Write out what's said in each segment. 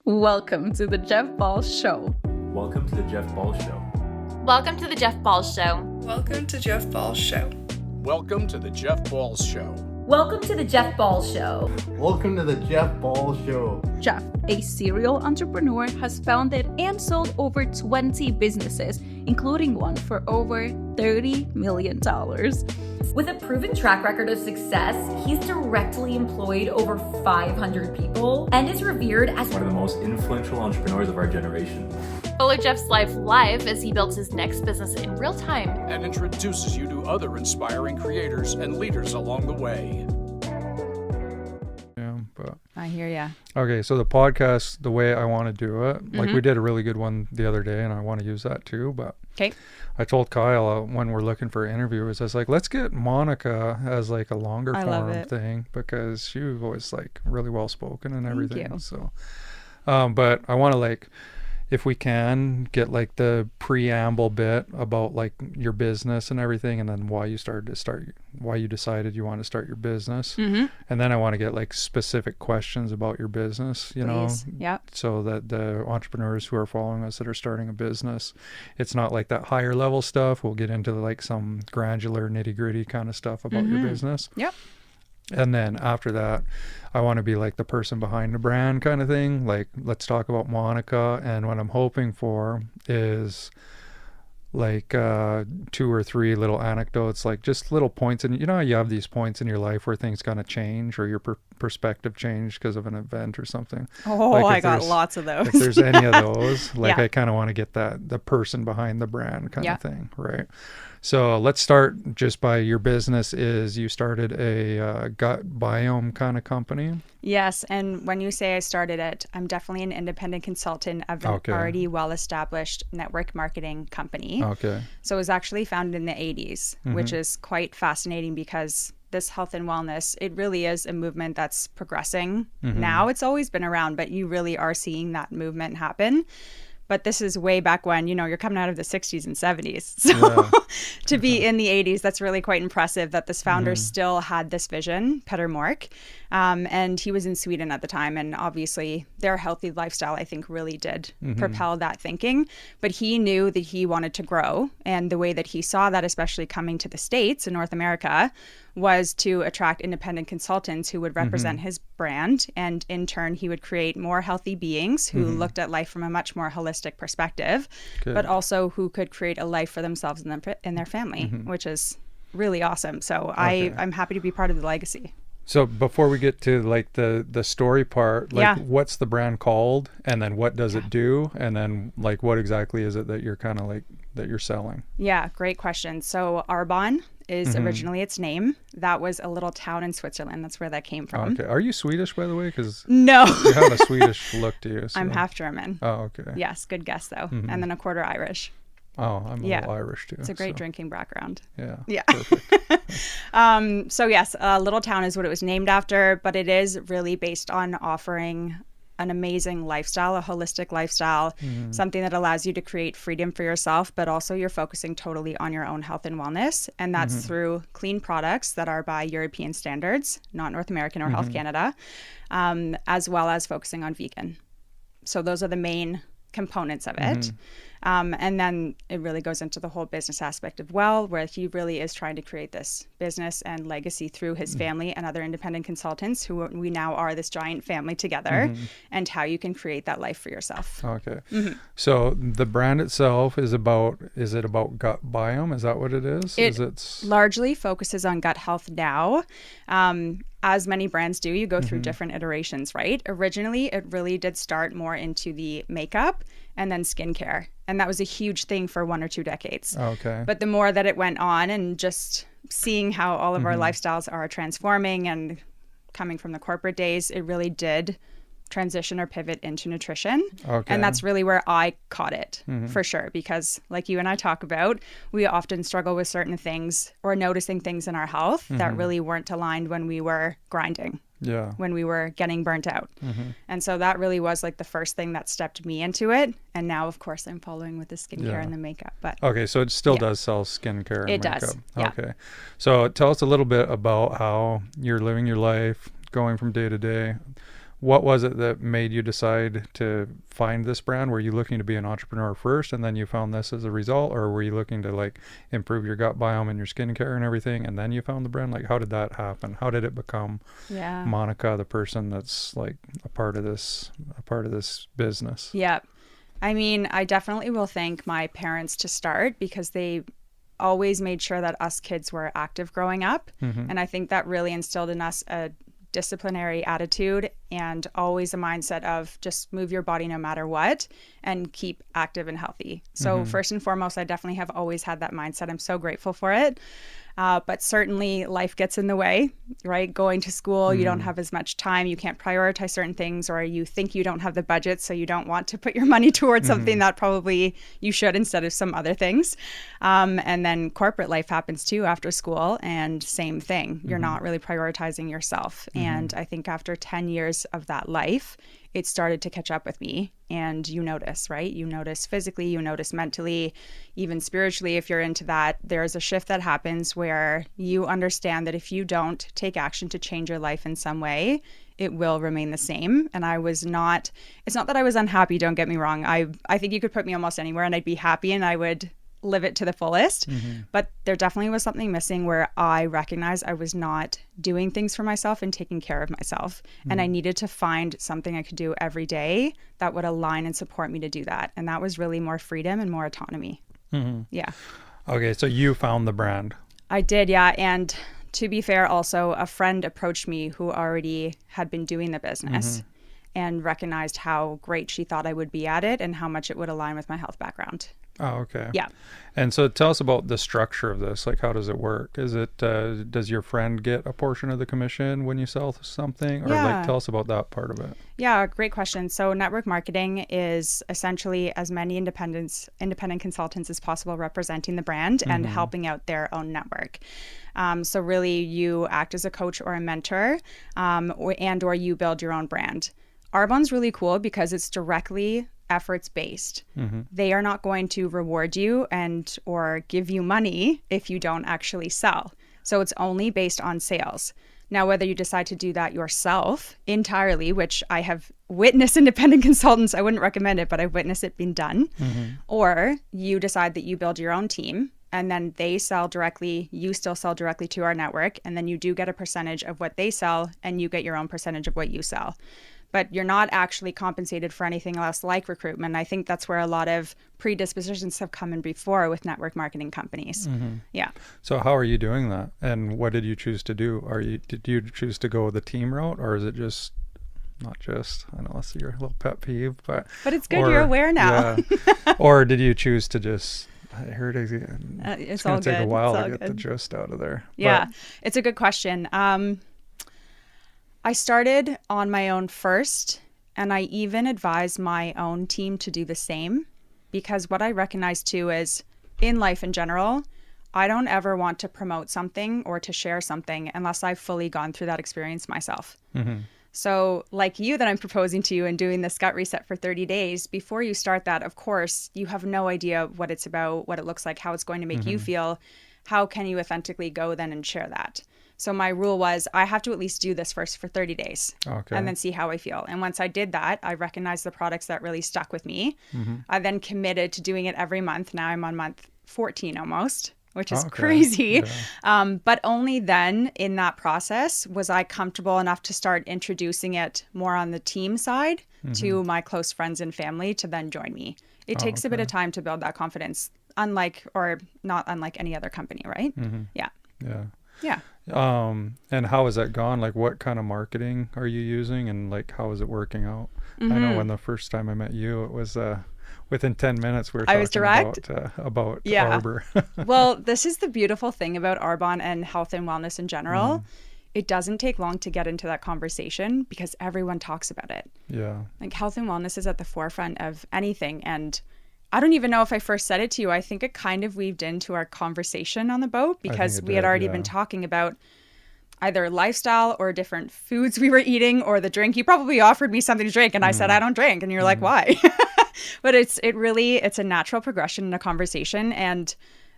Welcome to the Jeff Ball Show. Welcome to the Jeff Ball Show. Welcome to the Jeff Ball Show. Welcome to Jeff Ball Show. Welcome to the Jeff Ball Show. Welcome to the Jeff Ball Show. Welcome to the Jeff Ball Show. Jeff, a serial entrepreneur, has founded and sold over 20 businesses, including one for over $30 million. With a proven track record of success, he's directly employed over 500 people and is revered as One of the most influential entrepreneurs of our generation. Follow Jeff's life live as he builds his next business in real time And introduces you to other inspiring creators and leaders along the way. Yeah, but I hear ya. okay, so the podcast, the way I want to do it, like we did a really good one the other day, and I want to use that too. But Okay. I told Kyle when we're looking for interviewers, I was like, let's get Monika as like a longer I love form it. thing because she was like really well spoken and everything. you. So, but I want to like, if we can get like the preamble bit about like your business and everything, and then why you decided you want to start your business. And then I want to get like specific questions about your business, you Please. know, Yep. so that the entrepreneurs who are following us that are starting a business, it's not like that higher level stuff. We'll get into like some granular nitty gritty kind of stuff about your business. Yep. And then after that, I want to be like the person behind the brand kind of thing. Like, let's talk about Monika. And what I'm hoping for is like 2 or 3 little anecdotes, like just little points. And you know, you have these points in your life where things kind of change or your perspective change because of an event or something. Oh, Like, I if got there's- lots of those. If there's any of those, like Yeah. I kind of want to get the person behind the brand kind Yeah. of thing, right? So let's start just by your business. Is you started a gut biome kind of company? Yes, and when you say I started it, I'm definitely an independent consultant of an Okay. already well-established network marketing company. Okay. So it was actually founded in the 80s, which is quite fascinating because this health and wellness, it really is a movement that's progressing. Now it's always been around, but you really are seeing that movement happen. But this is way back when, you know, you're coming out of the 60s and 70s. So to be in the 80s, that's really quite impressive that this founder still had this vision, Peter Mork. And he was in Sweden at the time. And obviously their healthy lifestyle, I think, really did propel that thinking. But he knew that he wanted to grow. And the way that he saw that, especially coming to the States in North America, was to attract independent consultants who would represent his brand. And in turn, he would create more healthy beings who looked at life from a much more holistic perspective, but also who could create a life for themselves and their family, which is really awesome. So I'm happy to be part of the legacy. So before we get to like the story part, like what's the brand called, and then what does it do, and then like what exactly is it that you're kind of like that you're selling? Yeah, great question. So Arbonne is originally its name. That was a little town in Switzerland. That's where that came from. Okay. Are you Swedish, by the way? Because No, you have a Swedish look to you. So. I'm half German. Oh, okay. Yes, good guess though. And then a quarter Irish. Oh, I'm a little Irish too. It's a great so, drinking background. Yeah. Yeah. Perfect. So yes, Little Town is what it was named after, but it is really based on offering an amazing lifestyle, a holistic lifestyle, something that allows you to create freedom for yourself, but also you're focusing totally on your own health and wellness. And that's through clean products that are by European standards, not North American or Health Canada, as well as focusing on vegan. So those are the main components of it. And then it really goes into the whole business aspect of where he really is trying to create this business and legacy through his family and other independent consultants who we now are this giant family together, and how you can create that life for yourself. Okay. So the brand itself is it about gut biome? Is that what it is? It largely focuses on gut health now. As many brands do, you go through different iterations, right? Originally, it really did start more into the makeup and then skincare. And that was a huge thing for 1 or 2 decades. Okay. But the more that it went on, and just seeing how all of our lifestyles are transforming and coming from the corporate days, it really did transition or pivot into nutrition. Okay. And that's really where I caught it for sure, because like you and I talk about, we often struggle with certain things or noticing things in our health that really weren't aligned when we were grinding. Yeah. When we were getting burnt out. And so that really was like the first thing that stepped me into it. And now, of course, I'm following with the skincare and the makeup. But okay, so it still does sell skincare and It makeup. does, yeah. Okay. So tell us a little bit about how you're living your life, going from day to day. What was it that made you decide to find this brand? Were you looking to be an entrepreneur first and then you found this as a result, or were you looking to like improve your gut biome and your skincare and everything and then you found the brand? Like, how did that happen? How did it become Monika, the person that's like a part of this business? Yeah. I mean, I definitely will thank my parents to start, because they always made sure that us kids were active growing up. And I think that really instilled in us a disciplinary attitude and always a mindset of just move your body no matter what and keep active and healthy. So first and foremost, I definitely have always had that mindset. I'm so grateful for it. But certainly life gets in the way, right? Going to school, you don't have as much time. You can't prioritize certain things, or you think you don't have the budget, so you don't want to put your money towards something that probably you should instead of some other things. And then corporate life happens too after school, and same thing. You're not really prioritizing yourself. And I think after 10 years of that life, it started to catch up with me. And you notice, right? You notice physically, you notice mentally, even spiritually. If you're into that, there's a shift that happens where you understand that if you don't take action to change your life in some way, it will remain the same. And it's not that I was unhappy, don't get me wrong. I think you could put me almost anywhere and I'd be happy and I would live it to the fullest. But there definitely was something missing where I recognized I was not doing things for myself and taking care of myself. And I needed to find something I could do every day that would align and support me to do that. And that was really more freedom and more autonomy. Yeah. Okay, so you found the brand. I did, yeah. And to be fair, also a friend approached me who already had been doing the business and recognized how great she thought I would be at it and how much it would align with my health background. Oh, okay. Yeah. And so tell us about the structure of this. Like, how does it work? Is it, does your friend get a portion of the commission when you sell something? Or like, tell us about that part of it. Yeah, great question. So network marketing is essentially as many independent consultants as possible representing the brand and helping out their own network. So really you act as a coach or a mentor, or you build your own brand. Arbonne's really cool because it's directly efforts based. They are not going to reward you or give you money if you don't actually sell. So it's only based on sales. Now, whether you decide to do that yourself entirely, which I have witnessed independent consultants, I wouldn't recommend it, but I've witnessed it being done, or you decide that you build your own team and then they sell directly, you still sell directly to our network, and then you do get a percentage of what they sell and you get your own percentage of what you sell. But you're not actually compensated for anything else like recruitment. I think that's where a lot of predispositions have come in before with network marketing companies. Yeah. So how are you doing that? And what did you choose to do? Did you choose to go the team route, or is it just, not just, I know that's your little pet peeve, but it's good you're aware now. Yeah. Or did you choose to just, I heard it's going to take a while to get the gist out of there. Yeah, it's a good question. I started on my own first, and I even advised my own team to do the same, because what I recognize too is in life in general, I don't ever want to promote something or to share something unless I've fully gone through that experience myself. So like you that I'm proposing to you and doing this gut reset for 30 days, before you start that, of course, you have no idea what it's about, what it looks like, how it's going to make you feel. How can you authentically go then and share that? So my rule was I have to at least do this first for 30 days and then see how I feel. And once I did that, I recognized the products that really stuck with me. I then committed to doing it every month. Now I'm on month 14 almost, which is crazy. But only then in that process was I comfortable enough to start introducing it more on the team side to my close friends and family to then join me. It takes a bit of time to build that confidence, not unlike any other company, right? Yeah. And how has that gone? Like, what kind of marketing are you using, and like, how is it working out? I know when the first time I met you, it was within 10 minutes we were talking about Arbor. Well, this is the beautiful thing about Arbonne and health and wellness in general. It doesn't take long to get into that conversation because everyone talks about it. Yeah. Like, health and wellness is at the forefront of anything. And I don't even know if I first said it to you. I think it kind of weaved into our conversation on the boat because we had already been talking about either lifestyle or different foods we were eating or the drink. You probably offered me something to drink and I said, I don't drink. And you're like, why? But it's a natural progression in a conversation. And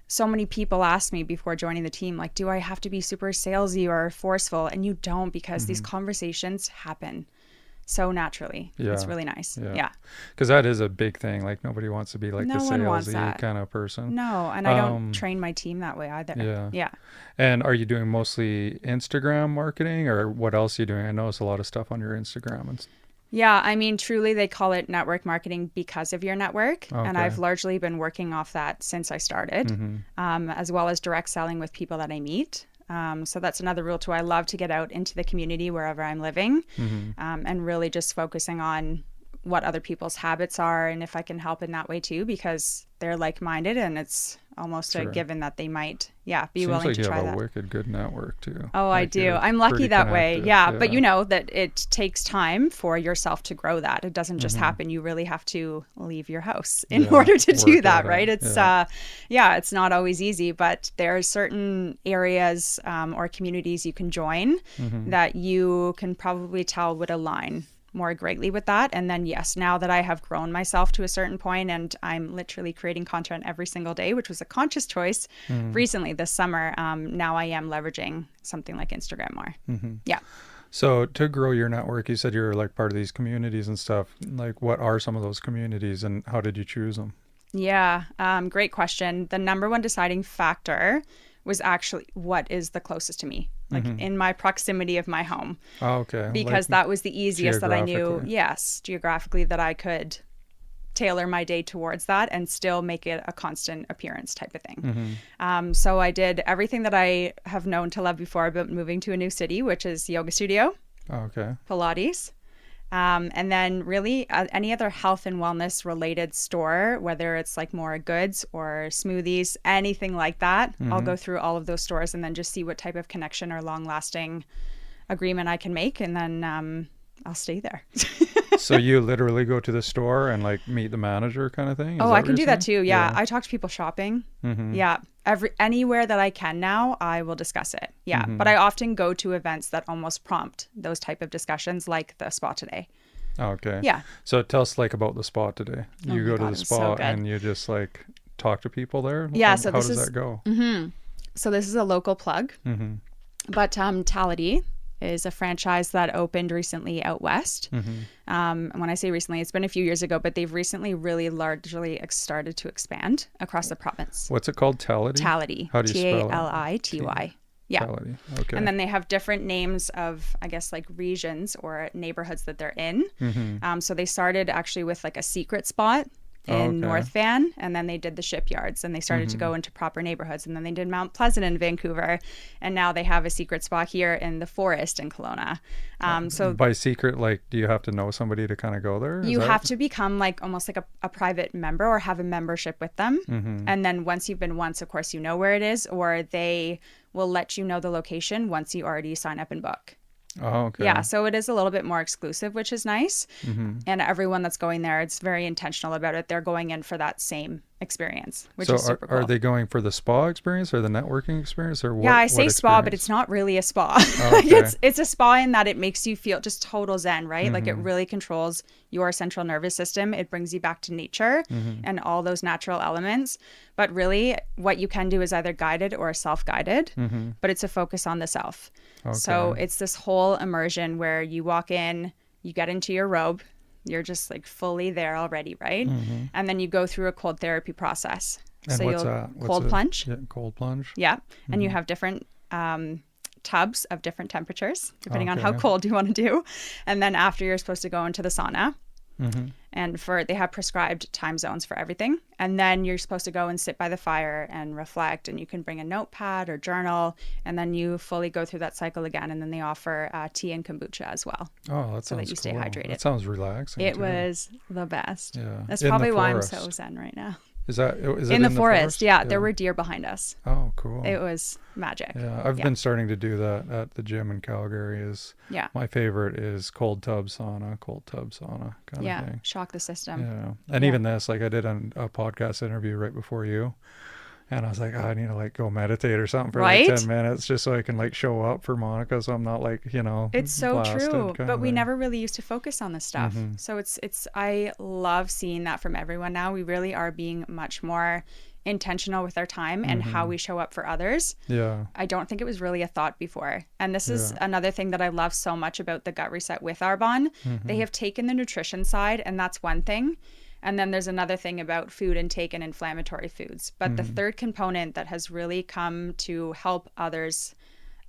so many people ask me before joining the team, like, do I have to be super salesy or forceful? And you don't, because these conversations happen. so naturally. Yeah. It's really nice. Yeah. Yeah. Because that is a big thing. Like nobody wants to be like No the one wants salesy that. kind of person. No, and I don't train my team that way either. Yeah. Yeah. And are you doing mostly Instagram marketing, or what else are you doing? I notice a lot of stuff on your Instagram. Yeah, I mean, truly, they call it network marketing because of your network. And Okay. I've largely been working off that since I started, as well as direct selling with people that I meet. So that's another rule too. I love to get out into the community wherever I'm living, and really just focusing on what other people's habits are and if I can help in that way too, because they're like-minded and it's almost a given that they might, be Seems willing like to you try have that. a wicked good network too. Oh, I Like, do. you're I'm lucky pretty that way. connected. Yeah. But you know that it takes time for yourself to grow that. It doesn't just happen. You really have to leave your house in order to do work that, it right? out. It's, it's not always easy, but there are certain areas or communities you can join that you can probably tell would align more greatly with that. And then, yes, now that I have grown myself to a certain point and I'm literally creating content every single day, which was a conscious choice recently this summer, now I am leveraging something like Instagram more. Yeah. So to grow your network, you said you're like part of these communities and stuff. Like, what are some of those communities and how did you choose them? Yeah. Great question. The number one deciding factor was actually what is the closest to me, like in my proximity of my home. Oh, okay. Because like, that was the easiest that I knew, geographically. geographically, that I could tailor my day towards that and still make it a constant appearance type of thing. So I did everything that I have known to love before about moving to a new city, which is yoga studio, Okay. Pilates, and then really any other health and wellness related store, whether it's like more goods or smoothies, anything like that. I'll go through all of those stores and then just see what type of connection or long lasting agreement I can make. And then I'll stay there. So you literally go to the store and like meet the manager kind of thing? Is Oh, that I what can you're do that saying? too. Yeah. I talk to people shopping. Yeah. Anywhere that I can now, I will discuss it. Yeah. But I often go to events that almost prompt those type of discussions, like the spa today. Okay. Yeah. So tell us like about the spa today. You my go God, to it the was so spa good. and you just like talk to people there? Yeah, How so does this is- that go? So this is a local plug, but Tality is a franchise that opened recently out west. And when I say recently, it's been a few years ago, but they've recently really largely started to expand across the province. What's it called? Tality? Tality. How do you spell it? Tality. Yeah. Tality. Okay. And then they have different names of, I guess, like regions or neighborhoods that they're in. So they started actually with like a secret spot in North Van, and then they did the shipyards, and they started to go into proper neighborhoods, and then they did Mount Pleasant in Vancouver, and now they have a secret spot here in the Forest in Kelowna. So by secret, like, do you have to know somebody to kind of go there? you have to become like almost like a private member or have a membership with them. And then once you've been once, of course, you know where it is, or they will let you know the location once you already sign up and book. Oh, okay. Yeah, so it is a little bit more exclusive, which is nice. And everyone that's going there, it's very intentional about it. They're going in for that same experience, which So is super cool. are they going for the spa experience or the networking experience or what? Yeah, I say what spa, but experience? it's not really a spa. Okay. It's a spa in that it makes you feel just total zen, right? Like it really controls your central nervous system. It brings you back to nature and all those natural elements. But really, what you can do is either guided or self-guided, but it's a focus on the self. So it's this whole immersion where you walk in, you get into your robe, you're just like fully there already, right? And then you go through a cold therapy process. And so what's you'll that? cold plunge. Yeah, cold plunge. Yeah. And you have different tubs of different temperatures, depending on how cold you want to do. And then after, you're supposed to go into the sauna. And they have prescribed time zones for everything. And then you're supposed to go and sit by the fire and reflect. And you can bring a notepad or journal. And then you fully go through that cycle again. And then they offer tea and kombucha as well. Oh, that So sounds that you stay cool. hydrated. That sounds relaxing. It too. was the best. Yeah. That's In the probably why I'm forest. so zen right now. Is it In the forest? Yeah, there were deer behind us. Oh, cool. It was magic. Yeah, I've been starting to do that at the gym in Calgary. Yeah. My favorite is cold tub sauna kind of Yeah, thing. shock the system. Yeah. And even this, like I did a podcast interview right before you. And I was like, I need to like go meditate or something for Right? like 10 minutes just so I can like show up for Monika. So I'm not like, It's so blasted true, kind but of we thing. never really used to focus on this stuff. I love seeing that from everyone now. We really are being much more intentional with our time and how we show up for others. Yeah. I don't think it was really a thought before. And this is another thing that I love so much about the gut reset with Arbonne. They have taken the nutrition side, and that's one thing. And then there's another thing about food intake and inflammatory foods. But the third component that has really come to help others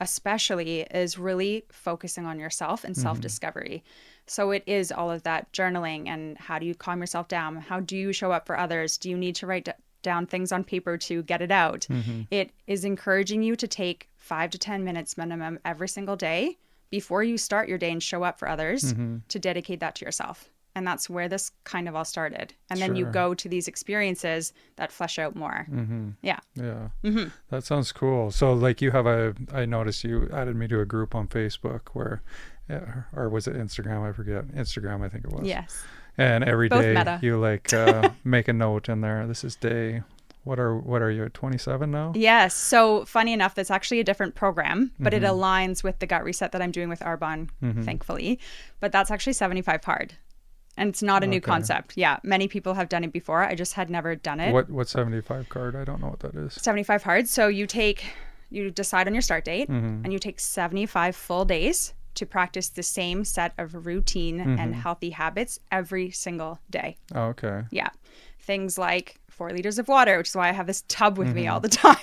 especially is really focusing on yourself and self-discovery. So it is all of that journaling and how do you calm yourself down? How do you show up for others? Do you need to write down things on paper to get it out? It is encouraging you to take 5 to 10 minutes minimum every single day before you start your day and show up for others to dedicate that to yourself. And that's where this kind of all started. And then you go to these experiences that flesh out more. Yeah. Yeah. That sounds cool. So like you have I noticed you added me to a group on Facebook where, or was it Instagram? I forget. Instagram, I think it was. Yes. And every Both day meta. you like make a note in there. This is day, what are you at 27 now? Yes. So funny enough, that's actually a different program, but it aligns with the gut reset that I'm doing with Arbonne, thankfully. But that's actually 75 hard. And it's not a new concept. Yeah. Many people have done it before. I just had never done it. What 75 card? I don't know what that is. 75 hard. So you decide on your start date and you take 75 full days to practice the same set of routine and healthy habits every single day. Oh, okay. Yeah. Things like 4 liters of water, which is why I have this tub with me all the time.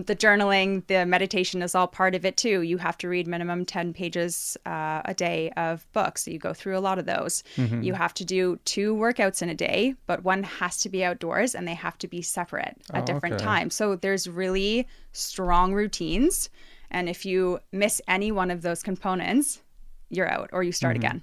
The journaling, the meditation is all part of it too. You have to read minimum 10 pages a day of books. So you go through a lot of those. You have to do 2 workouts in a day, but one has to be outdoors and they have to be separate at different times. So there's really strong routines. And if you miss any one of those components, you're out or you start again.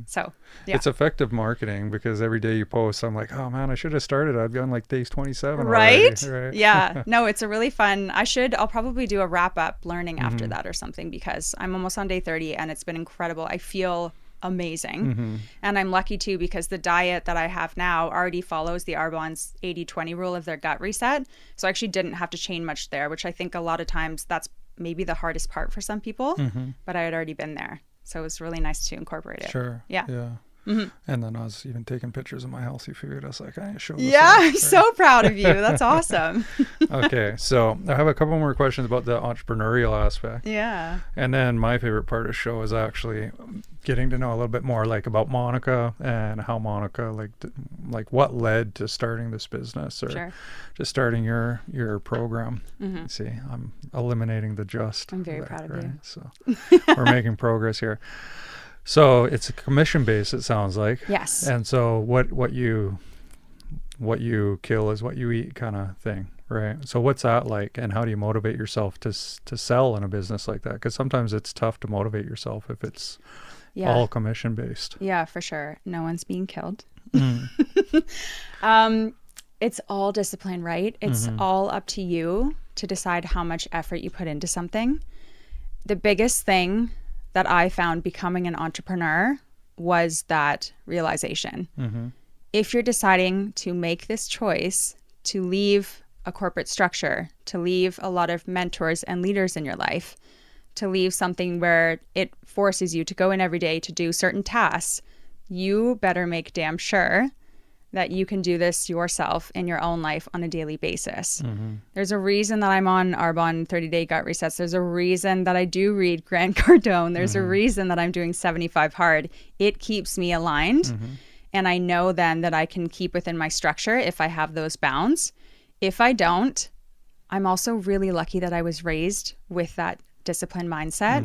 So, yeah. It's effective marketing because every day you post, I'm like, oh man, I should have started. I've gone like day 27 right? already. Right? Yeah. No, it's a really fun. I'll probably do a wrap up learning after that or something because I'm almost on day 30 and it's been incredible. I feel amazing. And I'm lucky too because the diet that I have now already follows the Arbonne's 80-20 rule of their gut reset. So I actually didn't have to change much there, which I think a lot of times that's maybe the hardest part for some people, but I had already been there. So it was really nice to incorporate it. Sure. Yeah. And then I was even taking pictures of my healthy food. I was like, I show this. Yeah, I'm so proud of you. That's awesome. Okay. So I have a couple more questions about the entrepreneurial aspect. Yeah. And then my favorite part of the show is actually getting to know a little bit more like about Monika and how Monika, like what led to starting this business or just starting your program. See, I'm eliminating the just. I'm very proud of you. So we're making progress here. So it's a commission based, it sounds like. Yes. And so what you kill is what you eat kind of thing, right? So what's that like, and how do you motivate yourself to sell in a business like that? Because sometimes it's tough to motivate yourself if it's all commission based. Yeah, for sure. No one's being killed. It's all discipline, right? It's all up to you to decide how much effort you put into something. The biggest thing that I found becoming an entrepreneur was that realization. If you're deciding to make this choice to leave a corporate structure, to leave a lot of mentors and leaders in your life, to leave something where it forces you to go in every day to do certain tasks, you better make damn sure that you can do this yourself in your own life on a daily basis. There's a reason that I'm on Arbonne 30-day gut resets. There's a reason that I do read Grant Cardone. There's a reason that I'm doing 75 hard. It keeps me aligned. And I know then that I can keep within my structure if I have those bounds. If I don't, I'm also really lucky that I was raised with that disciplined mindset.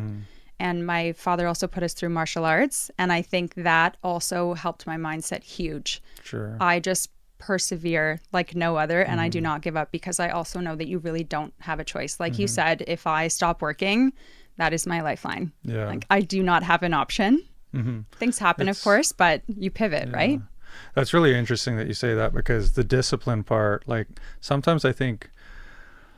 And my father also put us through martial arts. And I think that also helped my mindset huge. Sure. I just persevere like no other. And I do not give up because I also know that you really don't have a choice. Like you said, if I stop working, that is my lifeline. Yeah. Like I do not have an option. Things happen, of course, but you pivot, right? That's really interesting that you say that because the discipline part, like sometimes I think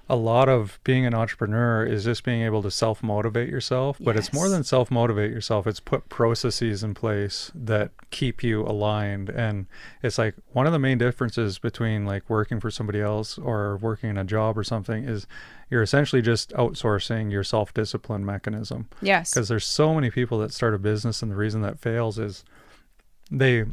a lot of being an entrepreneur is just being able to self-motivate yourself, but it's more than self-motivate yourself. It's put processes in place that keep you aligned. And it's like one of the main differences between like working for somebody else or working in a job or something is you're essentially just outsourcing your self-discipline mechanism. Yes. Because there's so many people that start a business and the reason that fails is they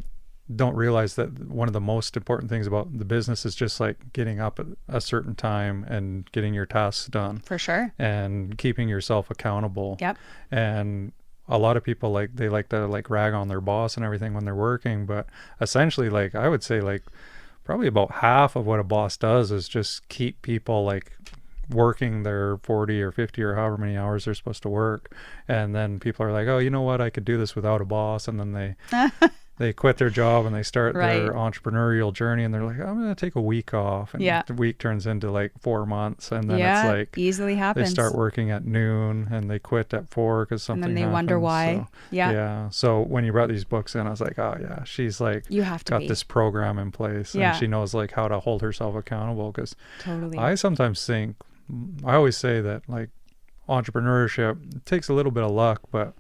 don't realize that one of the most important things about the business is just like getting up at a certain time and getting your tasks done. For sure. And keeping yourself accountable. Yep. And a lot of people they like to like rag on their boss and everything when they're working, but essentially like I would say like probably about half of what a boss does is just keep people like working their 40 or 50 or however many hours they're supposed to work. And then people are like, oh, you know what, I could do this without a boss. And then they quit their job and they start their entrepreneurial journey, and they're like, I'm going to take a week off. And the week turns into like 4 months. And then it's like easily happens. They start working at noon and they quit at 4 because something and then they happens. wonder why. So, so when you brought these books in, I was like, oh yeah, she's like you have to got this program in place, and she knows like how to hold herself accountable. Because I sometimes think, I always say that like entrepreneurship takes a little bit of luck, but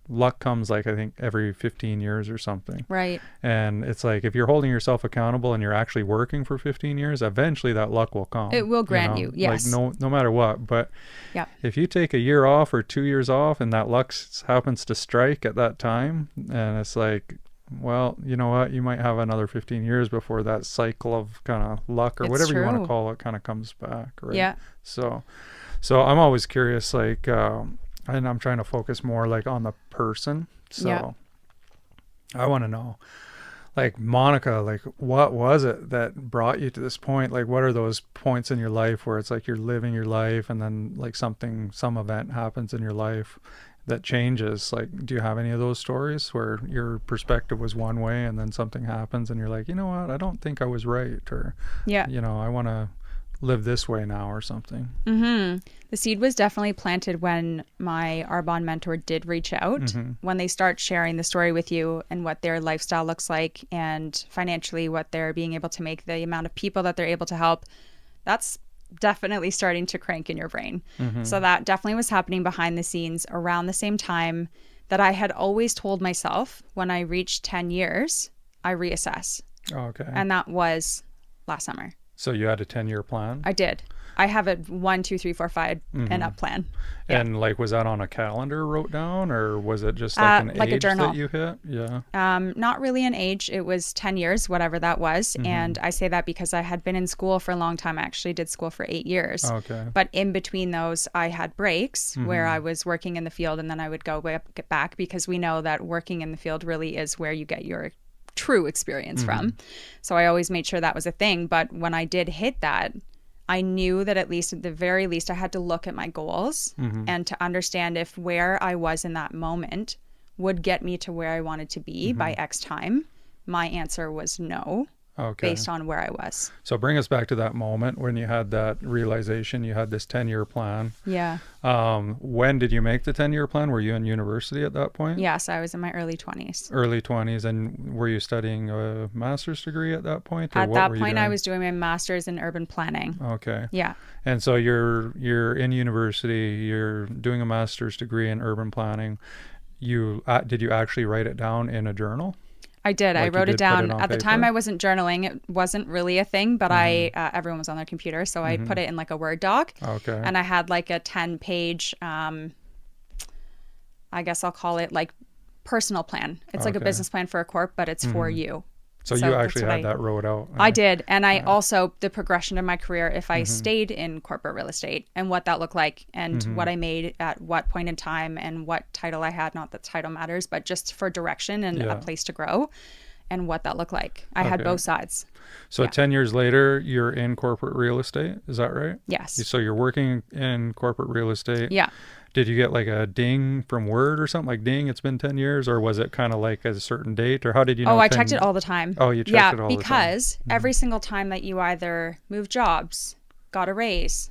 luck comes like I think every 15 years or something. Right. And it's like if you're holding yourself accountable and you're actually working for 15 years, eventually that luck will come. It will grant you, yes. Like no matter what. But if you take a year off or 2 years off and that luck happens to strike at that time, and it's like, well, you know what, you might have another 15 years before that cycle of kind of luck or whatever you want to call it kind of comes back, right? Yeah. So I'm always curious, like and I'm trying to focus more like on the person. So I want to know, like, Monika, like, what was it that brought you to this point? Like, what are those points in your life where it's like you're living your life and then like some event happens in your life that changes? Like, do you have any of those stories where your perspective was one way and then something happens and you're like, you know what, I don't think I was right, or you know, I want to live this way now or something? The seed was definitely planted when my Arbonne mentor did reach out. When they start sharing the story with you and what their lifestyle looks like and financially what they're being able to make, the amount of people that they're able to help, that's definitely starting to crank in your brain. So that definitely was happening behind the scenes around the same time that I had always told myself when I reached 10 years, I reassess. Okay. And that was last summer. So you had a 10-year plan? I did. I have a 1, 2, 3, 4, 5 and up plan. And like, was that on a calendar wrote down, or was it just like an like age a journal that you hit? Yeah. Not really an age. It was 10 years, whatever that was. And I say that because I had been in school for a long time. I actually did school for 8 years. Okay. But in between those, I had breaks where I was working in the field, and then I would get back, because we know that working in the field really is where you get your true experience from. So I always made sure that was a thing. But when I did hit that, I knew that at the very least, I had to look at my goals and to understand if where I was in that moment would get me to where I wanted to be by X time. My answer was no. Okay. Based on where I was. So bring us back to that moment when you had that realization, you had this 10-year plan. Yeah. When did you make the 10-year plan? Were you in university at that point? Yes, I was in my early 20s. Early 20s. And were you studying a master's degree at that point? Or at what that were you point, doing? I was doing my master's in urban planning. Okay. Yeah. And so you're in university, you're doing a master's degree in urban planning. Did you actually write it down in a journal? I did. Like I wrote it down. on At the paper? time, I wasn't journaling. It wasn't really a thing, but everyone was on their computer. So I put it in like a Word doc. Okay. And I had like a 10-page, I guess I'll call it like personal plan. It's like a business plan for a corp, but it's for you. So you actually had that wrote out. I did. And I also, the progression of my career, if I stayed in corporate real estate and what that looked like and what I made at what point in time and what title I had, not that title matters, but just for direction and a place to grow and what that looked like. I had both sides. So 10 years later, you're in corporate real estate. Is that right? Yes. So you're working in corporate real estate. Yeah. Did you get like a ding from Word or something, like ding, it's been 10 years? Or was it kind of like a certain date? Or how did you know? Oh, I checked it all the time. Oh, you checked it all the time. Yeah, because every single time that you either moved jobs, got a raise,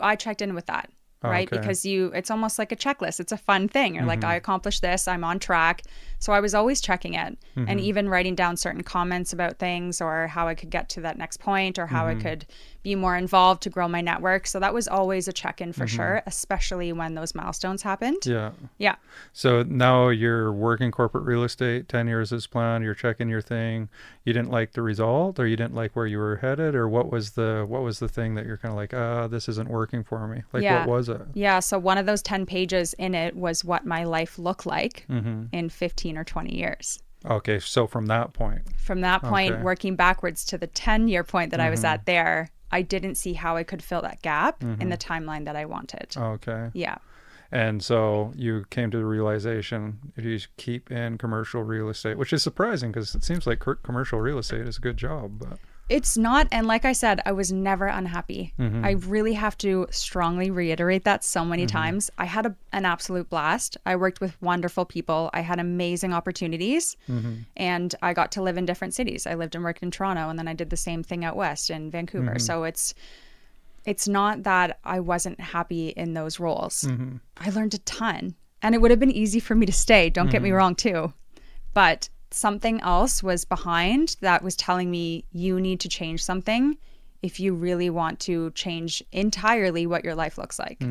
I checked in with that. Right. Okay. Because it's almost like a checklist. It's a fun thing. You're like, I accomplished this. I'm on track. So I was always checking it and even writing down certain comments about things or how I could get to that next point or how I could be more involved to grow my network. So that was always a check-in for sure, especially when those milestones happened. Yeah. Yeah. So now you're working corporate real estate, 10 years as planned, you're checking your thing. You didn't like the result, or you didn't like where you were headed, or what was the thing that you're kind of like, this isn't working for me? Like, what was it? Yeah. So one of those 10 pages in it was what my life looked like in 15 or 20 years. Okay, so from that point. From that point, Okay. working backwards to the 10-year point that I was at there, I didn't see how I could fill that gap in the timeline that I wanted. Okay. Yeah. And so you came to the realization if you keep in commercial real estate, which is surprising because it seems like commercial real estate is a good job. But It's not. And like I said, I was never unhappy. I really have to strongly reiterate that so many times. I had an absolute blast. I worked with wonderful people. I had amazing opportunities. And I got to live in different cities. I lived and worked in Toronto, and then I did the same thing out west in Vancouver. So it's not that I wasn't happy in those roles. I learned a ton. And it would have been easy for me to stay. Don't get me wrong, too. But something else was behind that was telling me you need to change something if you really want to change entirely what your life looks like.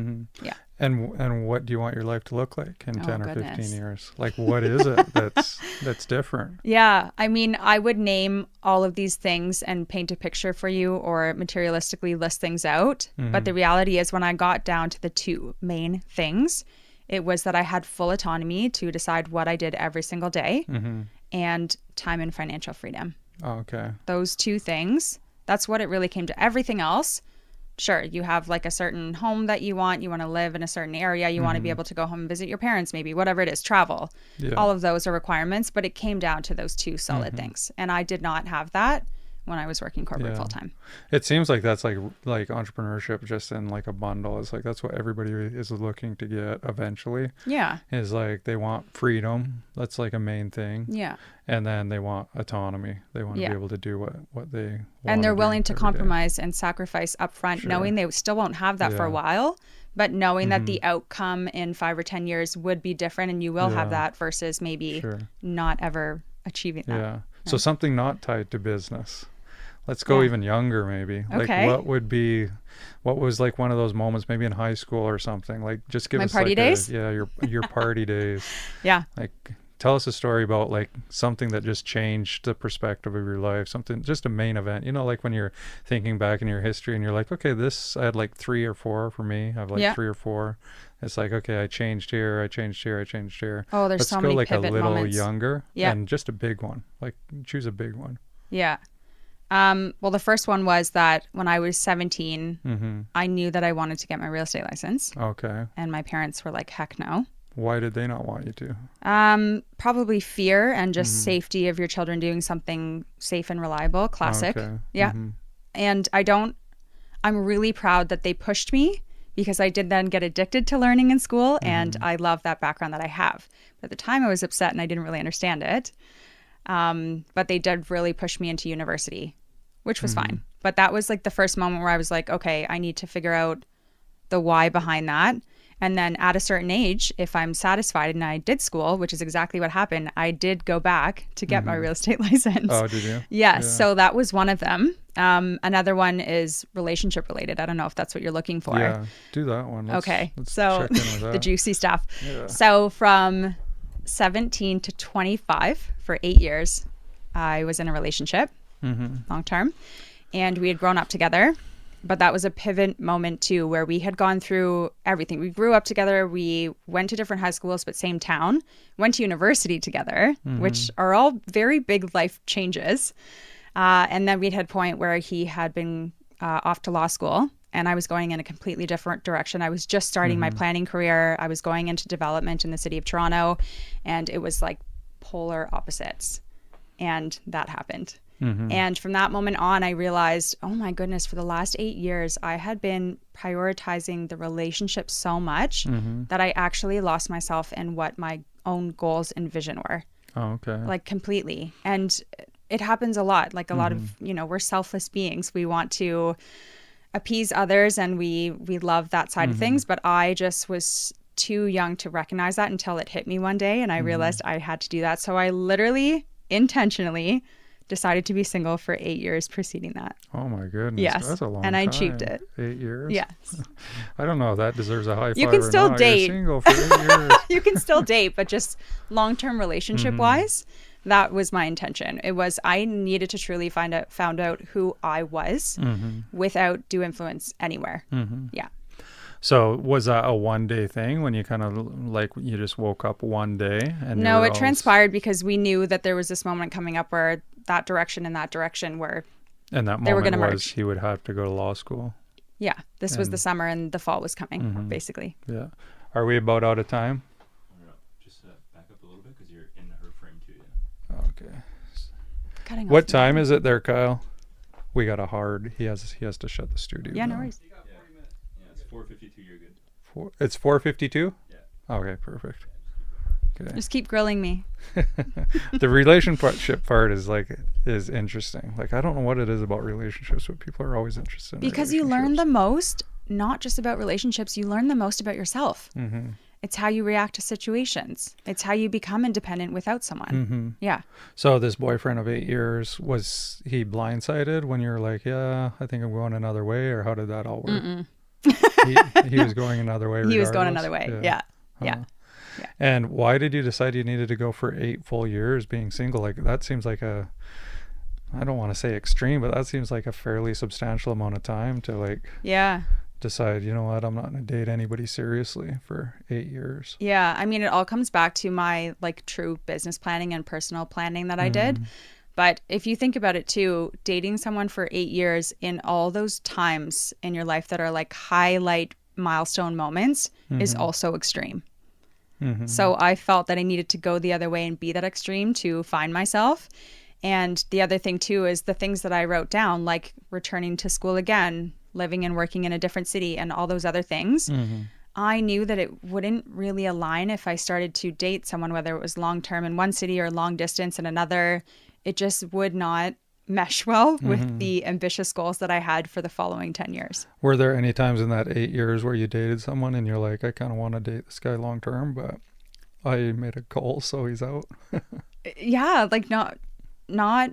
Yeah. and what do you want your life to look like in 10 or goodness. 15 years? Like, what is it that's different? Yeah. I mean, I would name all of these things and paint a picture for you or materialistically list things out. But the reality is when I got down to the two main things, it was that I had full autonomy to decide what I did every single day and time and financial freedom. Oh, okay. Those two things, that's what it really came to. Everything else, sure, you have like a certain home that you want to live in a certain area, you want to be able to go home and visit your parents, maybe, whatever it is, travel. Yeah. All of those are requirements, but it came down to those two solid things. And I did not have that when I was working corporate Yeah. full time. It seems like that's like entrepreneurship just in like a bundle. It's like that's what everybody is looking to get eventually. Yeah. Is like they want freedom. That's like a main thing. Yeah. And then they want autonomy. They want to Yeah. be able to do what they want. And they're willing to every day. compromise and sacrifice upfront, Sure. knowing they still won't have that for a Yeah. while, but knowing that the outcome in 5 or 10 years would be different and you will have Yeah. that versus maybe Sure. not ever achieving that. Yeah. So something not tied to business. Let's go Yeah. even younger, maybe. Okay. Like, what was like one of those moments, maybe in high school or something? Like, just give My us party like days? your party days. Yeah. Like, tell us a story about like something that just changed the perspective of your life. Something, just a main event. You know, like when you're thinking back in your history and you're like, okay, I had like 3 or 4 for me. I have like Yeah. 3 or 4. It's like, okay, I changed here, I changed here, I changed here. Oh, there's Let's so go many like a pivot little moments. younger. Yeah. And just a big one. Like, choose a big one. Yeah. Well, the first one was that when I was 17, I knew that I wanted to get my real estate license. Okay. And my parents were like, heck no. Why did they not want you to? Probably fear and just safety of your children doing something safe and reliable. Classic. Okay. Yeah. And I'm really proud that they pushed me because I did then get addicted to learning in school and I love that background that I have. But at the time I was upset and I didn't really understand it. But they did really push me into university, which was fine. But that was like the first moment where I was like, okay, I need to figure out the why behind that. And then at a certain age, if I'm satisfied and I did school, which is exactly what happened, I did go back to get my real estate license. Oh, did you? Yes. Yeah. So that was one of them. Another one is relationship related. I don't know if that's what you're looking for. Yeah, do that one. Let's so check in with that. the juicy stuff. Yeah. So from 17 to 25 for 8 years, I was in a relationship, long term, and we had grown up together. But that was a pivot moment too, where we had gone through everything. We grew up together. We went to different high schools, but same town, went to university together, which are all very big life changes. And then we'd had a point where he had been off to law school and I was going in a completely different direction. I was just starting my planning career. I was going into development in the city of Toronto, and it was like polar opposites. And that happened. And from that moment on, I realized, oh my goodness, for the last 8 years, I had been prioritizing the relationship so much that I actually lost myself in what my own goals and vision were. Oh, okay. Like completely. And it happens a lot. Like a lot of, we're selfless beings. We want to appease others and we love that side of things. But I just was too young to recognize that until it hit me one day. And I realized I had to do that. So I literally intentionally decided to be single for 8 years preceding that. Oh my goodness. Yes. That's a long time. And I achieved it. 8 years? Yes. I don't know if that deserves a high five. You can or still not. date. You're single for 8 years. You can still date, but just long-term relationship wise, that was my intention. It was, I needed to truly found out who I was without due influence anywhere. Yeah. So was that a 1-day thing when you kind of like you just woke up one day and No, it transpired because we knew that there was this moment coming up where that direction and that direction were, and that they were moment gonna was merge. he would have to go to law school. yeah, this was the summer and the fall was coming, basically. Yeah. Are we about out of time? No, just back up a little bit because you're in her frame too. Okay. Cutting What off. time is it there, Kyle? We got a hard. He has to shut the studio. Yeah, no down. worries. Yeah, it's 4:52. You're good. It's 4:52. Yeah. Okay, perfect. Okay. Just keep grilling me. The relationship part is interesting. Like I don't know what it is about relationships, but people are always interested in Because you learn relationships. the most, not just about relationships, you learn the most about yourself. Mm-hmm. It's how you react to situations. It's how you become independent without someone. Mm-hmm. Yeah. So this boyfriend of 8 years, was he blindsided when you're like, yeah, I think I'm going another way, or how did that all work? he was going another way. He was going regardless? another way. Yeah. Yeah. Huh. And why did you decide you needed to go for 8 full years being single? Like that seems like I don't want to say extreme, but that seems like a fairly substantial amount of time to like Yeah. decide, you know what, I'm not going to date anybody seriously for 8 years. Yeah. I mean, it all comes back to my like true business planning and personal planning that I did. But if you think about it too, dating someone for 8 years in all those times in your life that are like highlight milestone moments is also extreme. So I felt that I needed to go the other way and be that extreme to find myself. And the other thing too is the things that I wrote down, like returning to school again, living and working in a different city, and all those other things. I knew that it wouldn't really align if I started to date someone, whether it was long term in one city or long distance in another. It just would not mesh well with the ambitious goals that I had for the following 10 years. Were there any times in that 8 years where you dated someone and you're like, I kind of want to date this guy long term, but I made a call, so he's out? Yeah, like not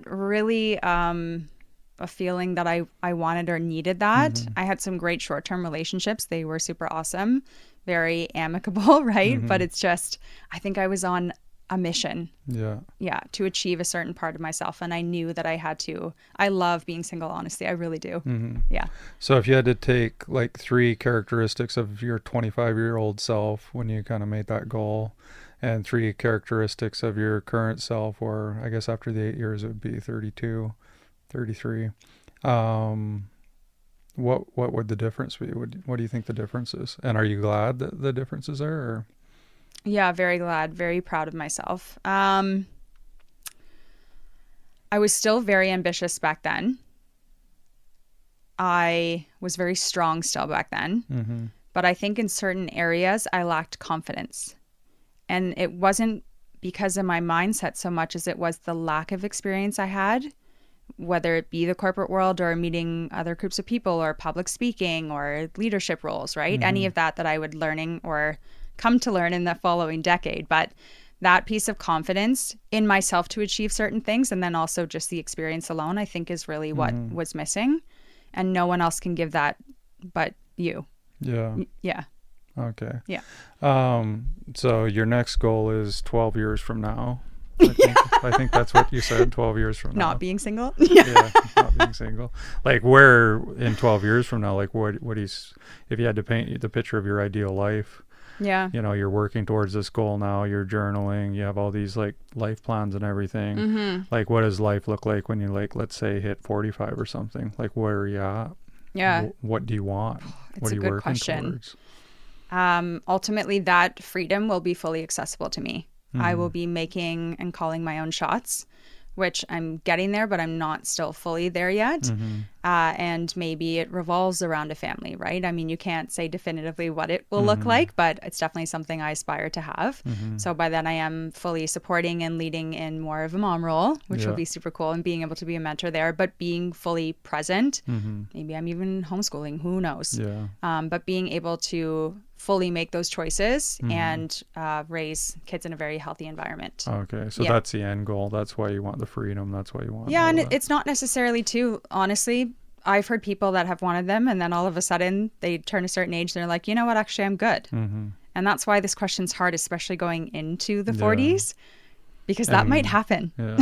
really a feeling that I wanted or needed that. I had some great short-term relationships. They were super awesome, very amicable, right? But it's just, I think I was on a mission, Yeah. to achieve a certain part of myself. And I knew that I had to. I love being single, honestly. I really do. Yeah. So if you had to take like 3 characteristics of your 25-year-old self when you kind of made that goal, and 3 characteristics of your current self, or I guess after the 8 years it would be 32, 33. What would the difference be? What do you think the difference is? And are you glad that the difference is there? Or? Yeah, very glad, very proud of myself. I was still very ambitious back then. I was very strong still back then. But I think in certain areas I lacked confidence. And it wasn't because of my mindset so much as it was the lack of experience I had, whether it be the corporate world or meeting other groups of people or public speaking or leadership roles, right? Any of that I would learning or come to learn in the following decade. But that piece of confidence in myself to achieve certain things, and then also just the experience alone, I think is really what was missing. And no one else can give that but you. Yeah. Yeah. Okay. Yeah. So your next goal is 12 years from now. I think that's what you said, 12 years from now. Not being single? Yeah, not being single. Like where in 12 years from now, like what is, if you had to paint the picture of your ideal life, Yeah. you know, you're working towards this goal now, you're journaling, you have all these like life plans and everything. Like what does life look like when you like, let's say hit 45 or something? Like where are you at? Yeah. What do you want? What are a you good working question. towards? Ultimately, that freedom will be fully accessible to me. I will be making and calling my own shots, which I'm getting there, but I'm not still fully there yet. And maybe it revolves around a family, right? I mean, you can't say definitively what it will look like, but it's definitely something I aspire to have. So by then I am fully supporting and leading in more of a mom role, which will be super cool, and being able to be a mentor there, but being fully present. Maybe I'm even homeschooling, who knows? Yeah. But being able to fully make those choices and raise kids in a very healthy environment. Okay. So Yeah. that's the end goal. That's why you want the freedom. That's why you want Yeah, all and that. it's not necessarily too, honestly, I've heard people that have wanted them and then all of a sudden they turn a certain age and they're like, you know what, actually I'm good. And that's why this question's hard, especially going into the 40s, because that might happen. Yeah.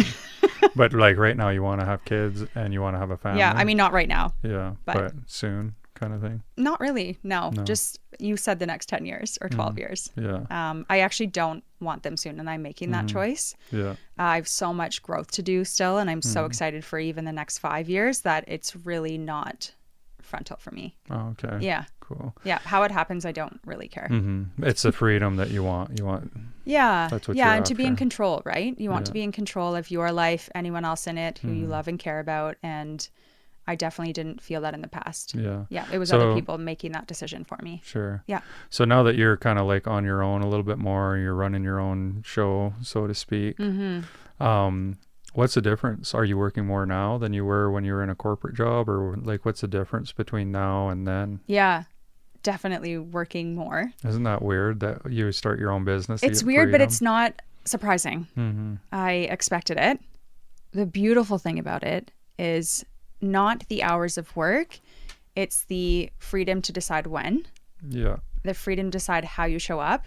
But like right now you want to have kids and you want to have a family. Yeah, I mean, not right now. Yeah, but soon. kind of thing? Not really. No. No. Just you said the next 10 years or 12 years. Yeah. I actually don't want them soon, and I'm making that choice. Yeah. I have so much growth to do still, and I'm so excited for even the next 5 years that it's really not frontal for me. Oh, okay. Yeah. Cool. Yeah. How it happens, I don't really care. It's the freedom that you want. Yeah. That's what yeah. you're And to be in after. control, right? You want to Yeah. be in control of your life, anyone else in it who you love and care about. And I definitely didn't feel that in the past. Yeah. Yeah. It was So- other people making that decision for me. Sure. Yeah. So now that you're kind of like on your own a little bit more, you're running your own show, so to speak. What's the difference? Are you working more now than you were when you were in a corporate job, or like what's the difference between now and then? Yeah. Definitely working more. Isn't that weird that you start your own business? It's weird, but it's not surprising. I expected it. The beautiful thing about it is not the hours of work. It's the freedom to decide when, Yeah. the freedom to decide how you show up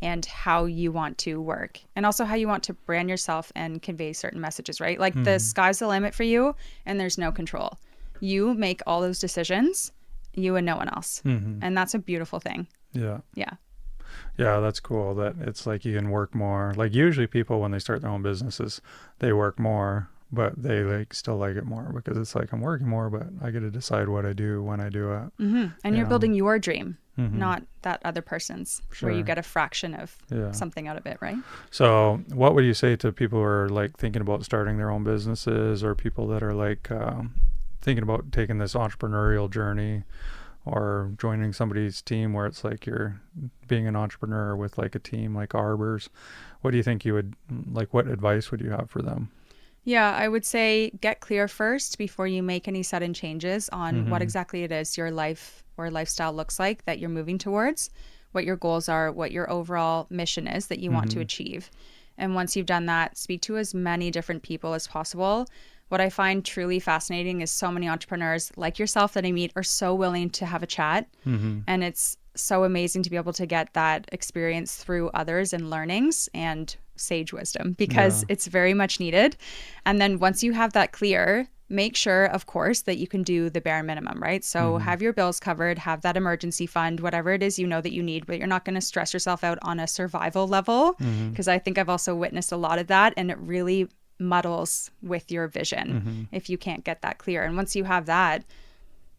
and how you want to work, and also how you want to brand yourself and convey certain messages, right? Like the sky's the limit for you and there's no control. You make all those decisions, you and no one else. And that's a beautiful thing. Yeah. Yeah. Yeah, that's cool that it's like you can work more. Like usually people when they start their own businesses, they work more, but they like still like it more because it's like I'm working more, but I get to decide what I do when I do it. And you're building your dream, not that other person's, where you Sure. get a fraction of Yeah. something out of it, right? So what would you say to people who are like thinking about starting their own businesses, or people that are like thinking about taking this entrepreneurial journey, or joining somebody's team where it's like you're being an entrepreneur with like a team like Arbor's? What do you think you would like, what advice would you have for them? Yeah, I would say get clear first before you make any sudden changes on what exactly it is your life or lifestyle looks like that you're moving towards, what your goals are, what your overall mission is that you want to achieve. And once you've done that, speak to as many different people as possible. What I find truly fascinating is so many entrepreneurs like yourself that I meet are so willing to have a chat. And it's so amazing to be able to get that experience through others and learnings and sage wisdom, because it's very much needed. And then once you have that clear, make sure, of course, that you can do the bare minimum, right? So have your bills covered, have that emergency fund, whatever it is you know that you need, but you're not going to stress yourself out on a survival level, because I think I've also witnessed a lot of that, and it really muddles with your vision if you can't get that clear. And once you have that,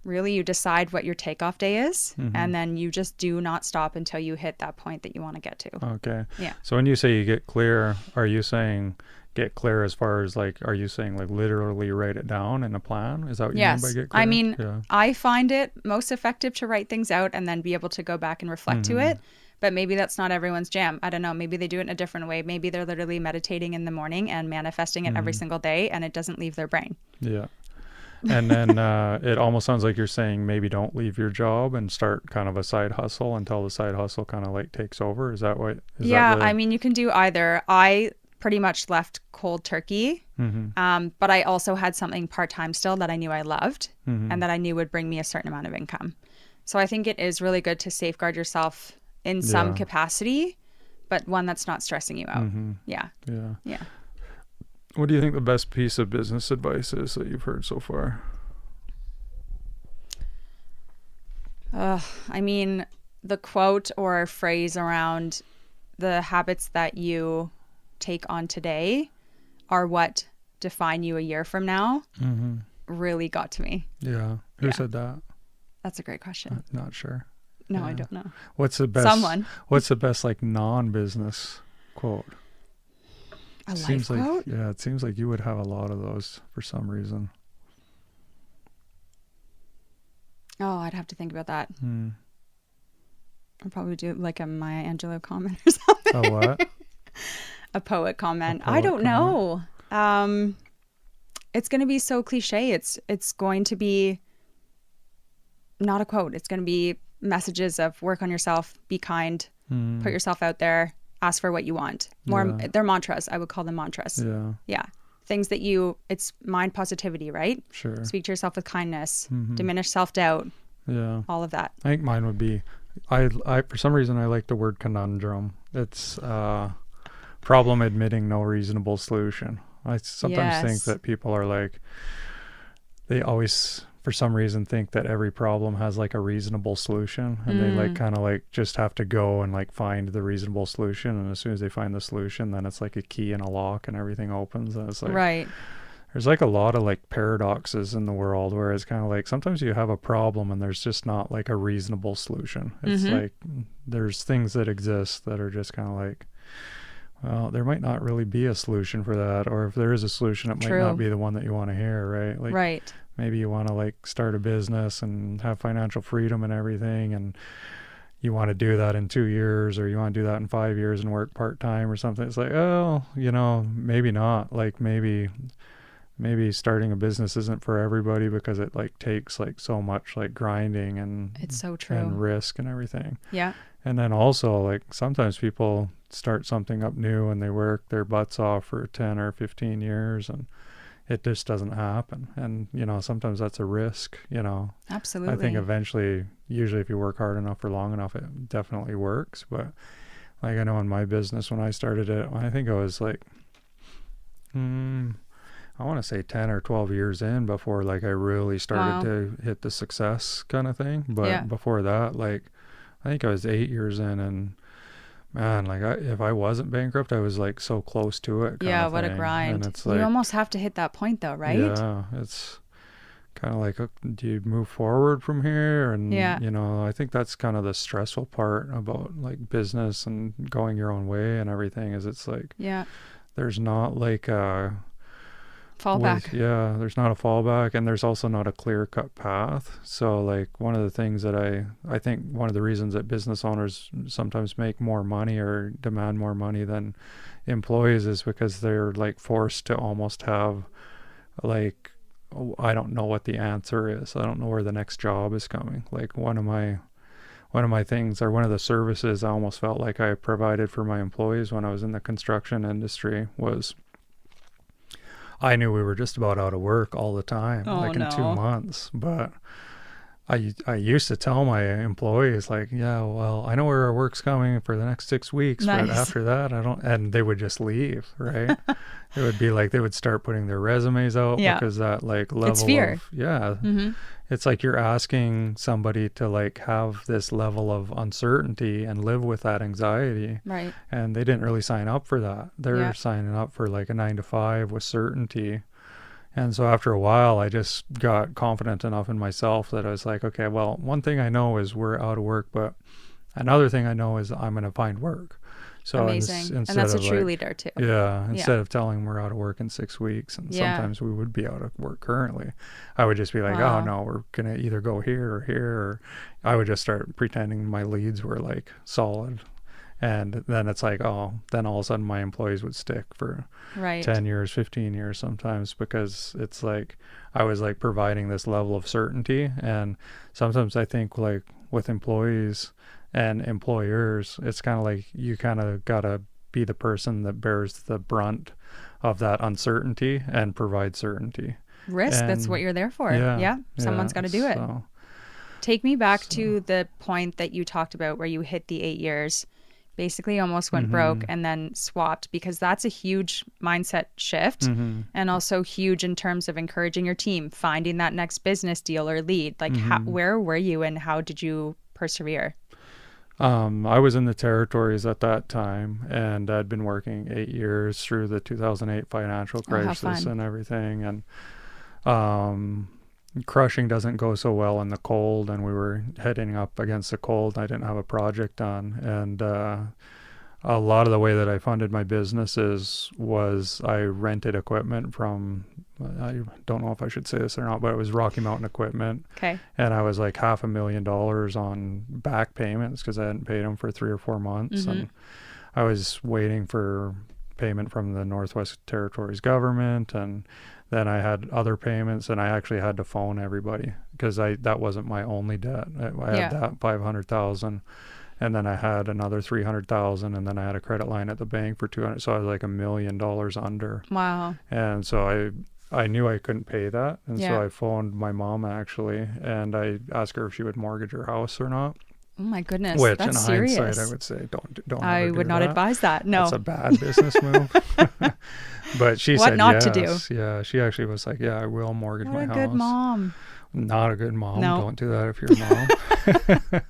really you decide what your takeoff day is, and then you just do not stop until you hit that point that you want to get to. Okay. Yeah. So when you say you get clear, are you saying get clear as far as like, are you saying like literally write it down in a plan? Is that what you mean by get clear? I mean, Yeah. I find it most effective to write things out and then be able to go back and reflect to it. But maybe that's not everyone's jam. I don't know. Maybe they do it in a different way. Maybe they're literally meditating in the morning and manifesting it every single day, and it doesn't leave their brain. Yeah. And then it almost sounds like you're saying maybe don't leave your job and start kind of a side hustle until the side hustle kind of like takes over. Is that what? I mean, you can do either. I pretty much left cold turkey, but I also had something part-time still that I knew I loved and that I knew would bring me a certain amount of income. So I think it is really good to safeguard yourself in some capacity, but one that's not stressing you out. Yeah. Yeah. Yeah. What do you think the best piece of business advice is that you've heard so far? I mean, the quote or phrase around the habits that you take on today are what define you a year from now really got to me. Yeah. Who said that? That's a great question. Not sure. No, I don't know. What's the best? Someone. What's the best like non-business quote? A life Seems like quote? yeah, it seems like you would have a lot of those for some reason. Oh, I'd have to think about that. I'll probably do like a Maya Angelou comment or something. Oh, what? A poet comment. A I poet don't know. It's going to be so cliche. It's going to be not a quote. It's going to be messages of work on yourself, be kind, put yourself out there, ask for what you want. They're mantras. I would call them mantras. Yeah. Yeah. Things that it's mind positivity, right? Sure. Speak to yourself with kindness, diminish self-doubt, Yeah. all of that. I think mine would be, I for some reason I like the word conundrum. It's problem admitting no reasonable solution. I sometimes think Yes. that people are like, they always for some reason think that every problem has like a reasonable solution, and they like kind of like just have to go and like find the reasonable solution, and as soon as they find the solution, then it's like a key in a lock and everything opens. And it's like, Right. there's like a lot of like paradoxes in the world where it's kind of like sometimes you have a problem and there's just not like a reasonable solution. It's like there's things that exist that are just kind of like, well, there might not really be a solution for that, or if there is a solution, it might not be the one that you want to hear, right? Like, Right. maybe you want to like start a business and have financial freedom and everything, and you want to do that in 2 years, or you want to do that in 5 years and work part-time or something. It's like, oh, you know, maybe not. Like maybe starting a business isn't for everybody because it like takes like so much like grinding and It's so true. and risk and everything. Yeah. And then also like sometimes people start something up new and they work their butts off for 10 or 15 years and it just doesn't happen. And, you know, sometimes that's a risk, you know. Absolutely. I think eventually, usually if you work hard enough for long enough, it definitely works. But like I know in my business, when I started it, I think I was like, I want to say 10 or 12 years in before like I really started to hit the success kind of thing. But before that, like I think I was 8 years in, and man, like if I wasn't bankrupt, I was like so close to it. Yeah, what a thing. grind. And it's like, you almost have to hit that point though, right? Yeah, it's kind of like, do you move forward from here? And, you know, I think that's kind of the stressful part about like business and going your own way and everything is it's like, there's not like a fallback. There's not a fallback, and there's also not a clear-cut path. So like one of the things that I think one of the reasons that business owners sometimes make more money or demand more money than employees is because they're like forced to almost have like, I don't know what the answer is. I don't know where the next job is coming. Like one of my things, or one of the services I almost felt like I provided for my employees when I was in the construction industry was I knew we were just about out of work all the time, in 2 months. But I used to tell my employees like, yeah, well, I know where our work's coming for the next 6 weeks, but after that, I don't, and they would just leave, right? It would be like, they would start putting their resumes out because that like level it's fear. of, it's like you're asking somebody to like have this level of uncertainty and live with that anxiety. Right. And they didn't really sign up for that. They're signing up for like a 9 to 5 with certainty. And so after a while, I just got confident enough in myself that I was like, okay, well, one thing I know is we're out of work, but another thing I know is I'm going to find work. So amazing. And that's a true leader too. Yeah. Instead of telling them we're out of work in 6 weeks, and sometimes we would be out of work currently, I would just be like, oh no, we're going to either go here or here. Or I would just start pretending my leads were like solid. And then it's like, oh, then all of a sudden my employees would stick for 10 years, 15 years sometimes, because it's like I was like providing this level of certainty. And sometimes I think like with employees and employers, it's kind of like you kind of got to be the person that bears the brunt of that uncertainty and provide certainty. Risk, that's what you're there for. Someone's got to do it. So, take me back to the point that you talked about where you hit the 8 years, basically almost went broke and then swapped, because that's a huge mindset shift and also huge in terms of encouraging your team, finding that next business deal or lead. Like where were you and how did you persevere? I was in the territories at that time, and I'd been working 8 years through the 2008 financial crisis and everything. And crushing doesn't go so well in the cold, and we were heading up against the cold. I didn't have a project done, and a lot of the way that I funded my businesses was I rented equipment from, I don't know if I should say this or not, but it was Rocky Mountain equipment. Okay. And I was like $500,000 on back payments because I hadn't paid them for 3 or 4 months. And I was waiting for payment from the Northwest Territories government, and then I had other payments, and I actually had to phone everybody because that wasn't my only debt. I had that $500,000. And then I had another $300,000, and then I had a credit line at the bank for $200,000. So I was like $1 million under. Wow. And so I knew I couldn't pay that. And so I phoned my mom actually, and I asked her if she would mortgage her house or not. Oh my goodness, Which that's in serious. hindsight, I would say, don't I ever do would not that. advise that. No. That's a bad business move. But she What said not to yes. do. Yeah, she actually was like, yeah, I will mortgage What my a house. good mom. Not a good mom. No. Don't do that if you're a mom.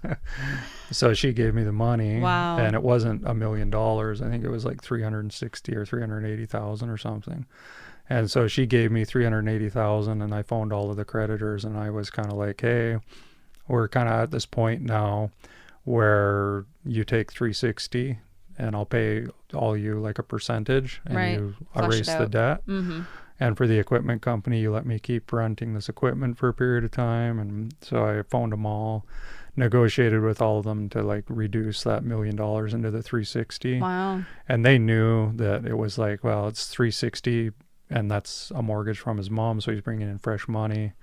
So she gave me the money. Wow. And it wasn't $1 million. I think it was like 360 or 380,000 or something. And so she gave me 380,000, and I phoned all of the creditors, and I was kind of like, hey, we're kind of at this point now where you take 360 and I'll pay all you like a percentage, and Right. you Flush it erase the out. debt. Mm-hmm. And for the equipment company, you let me keep renting this equipment for a period of time. And so I phoned them all, negotiated with all of them to like reduce that $1 million into the 360. Wow. And they knew that it was like, well, it's 360 and that's a mortgage from his mom, so he's bringing in fresh money.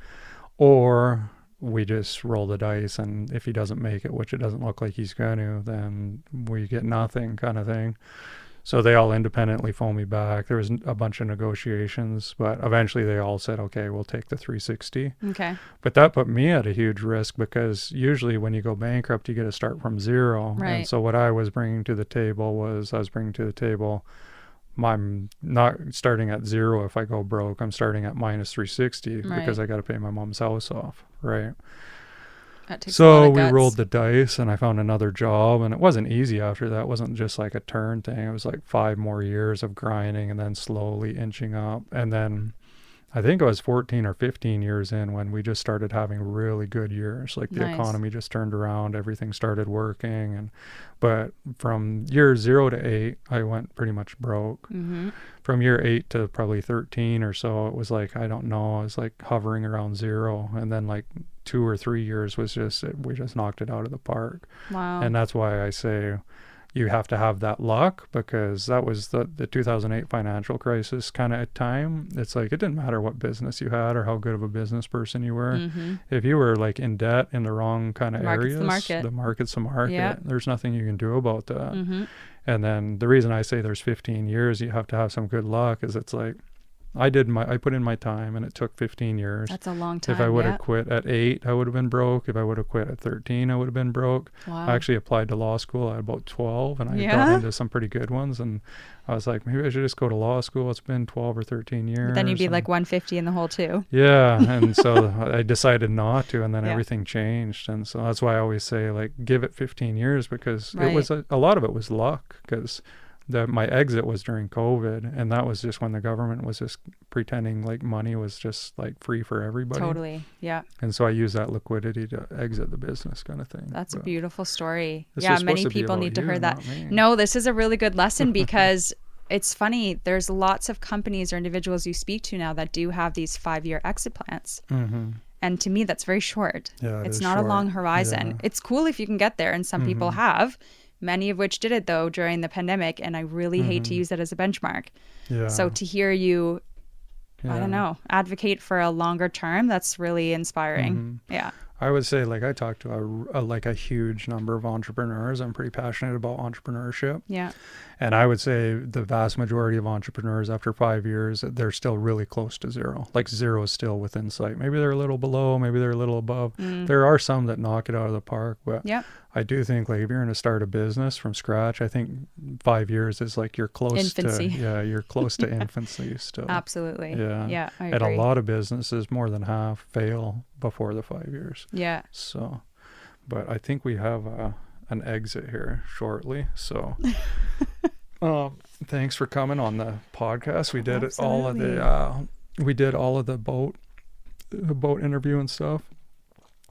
Or we just roll the dice, and if he doesn't make it, which it doesn't look like he's going to, then we get nothing, kind of thing. So they all independently phoned me back. There was a bunch of negotiations, but eventually they all said, okay, we'll take the 360. Okay. But that put me at a huge risk, because usually when you go bankrupt, you get to start from zero. Right. And so what I was bringing to the table I'm not starting at zero if I go broke. I'm starting at minus 360 because I got to pay my mom's house off, right? That takes a lot So of we guts. rolled the dice, and I found another job, and it wasn't easy after that. It wasn't just like a turn thing. It was like 5 more years of grinding and then slowly inching up. And then I think it was 14 or 15 years in when we just started having really good years. Like the Nice. economy just turned around, everything started working. But from year 0 to 8, I went pretty much broke. Mm-hmm. From year 8 to probably 13 or so, it was like, I don't know, I was like hovering around 0. And then like 2 or 3 years was we just knocked it out of the park. Wow. And that's why I say you have to have that luck, because that was the 2008 financial crisis kind of time. It's like, it didn't matter what business you had or how good of a business person you were. Mm-hmm. If you were like in debt in the wrong kind of Market's areas, the market. the market's the market. Yeah. There's nothing you can do about that. Mm-hmm. And then the reason I say there's 15 years, you have to have some good luck, is it's like, I put in my time, and it took 15 years. That's a long time. If I would yeah. have quit at 8, I would have been broke. If I would have quit at 13, I would have been broke. Wow. I actually applied to law school at about 12, and I got Yeah? into some pretty good ones. And I was like, maybe I should just go to law school. It's been 12 or 13 years. But then you'd be and- like 150 in the hole too. yeah. And so I decided not to, and then Yeah. everything changed. And so that's why I always say, like, give it 15 years, because Right. it was a lot of it was luck, because my exit was during COVID, and that was just when the government was just pretending like money was just like free for everybody. Totally. Yeah. And so I use that liquidity to exit the business, kind of thing. That's a But beautiful story. this Yeah, was supposed many to be people about need to you, hear that. not me. No, this is a really good lesson, because it's funny. There's lots of companies or individuals you speak to now that do have these 5-year exit plans. Mm-hmm. And to me, that's very short. Yeah, it it's is not short. a long horizon. Yeah. It's cool if you can get there, and some people have. Many of which did it though during the pandemic, and I really hate to use that as a benchmark. Yeah. So to hear you, I Yeah. don't know, advocate for a longer term, that's really inspiring. Mm-hmm. Yeah. I would say, like, I talk to a huge number of entrepreneurs. I'm pretty passionate about entrepreneurship. Yeah. And I would say the vast majority of entrepreneurs after 5 years, they're still really close to zero. Like, zero is still within sight. Maybe they're a little below, maybe they're a little above. There are some that knock it out of the park, but Yeah. I do think, like, if you're going to start a business from scratch, I think 5 years is like you're close Infancy. you're close to infancy still. Absolutely. Yeah. Yeah. I And agree. a lot of businesses, more than half, fail before the 5 years. Yeah. So, but I think we have an exit here shortly. So, thanks for coming on the podcast. We did all of the boat interview and stuff.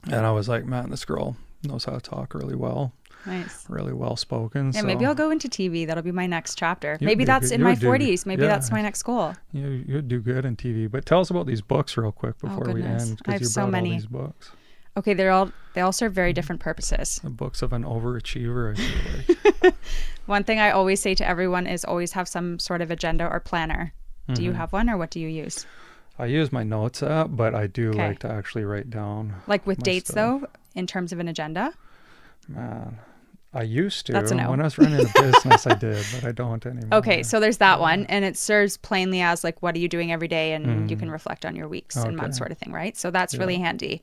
And I was like, man, this girl knows how to talk really well, Nice. really well spoken. Yeah, so maybe I'll go into TV. That'll be my next chapter. You'd Maybe do that's good. in You my would do- 40s. Maybe yeah. that's my next goal. you'd do good in TV. But tell us about these books real quick before we goodness. end, I have because you so brought many. all these books. Okay, they all serve very different purposes. The books of an overachiever, I feel like. One thing I always say to everyone is always have some sort of agenda or planner. Do you have one, or what do you use? I use my notes app, but I do Okay. like to actually write down. Like with my dates stuff. though, in terms of an agenda? Man, I used to. That's a no. When I was running a business, I did, but I don't anymore. Okay, so there's that one, and it serves plainly as like, what are you doing every day, and you can reflect on your weeks and months, Okay. sort of thing, right? So that's really handy.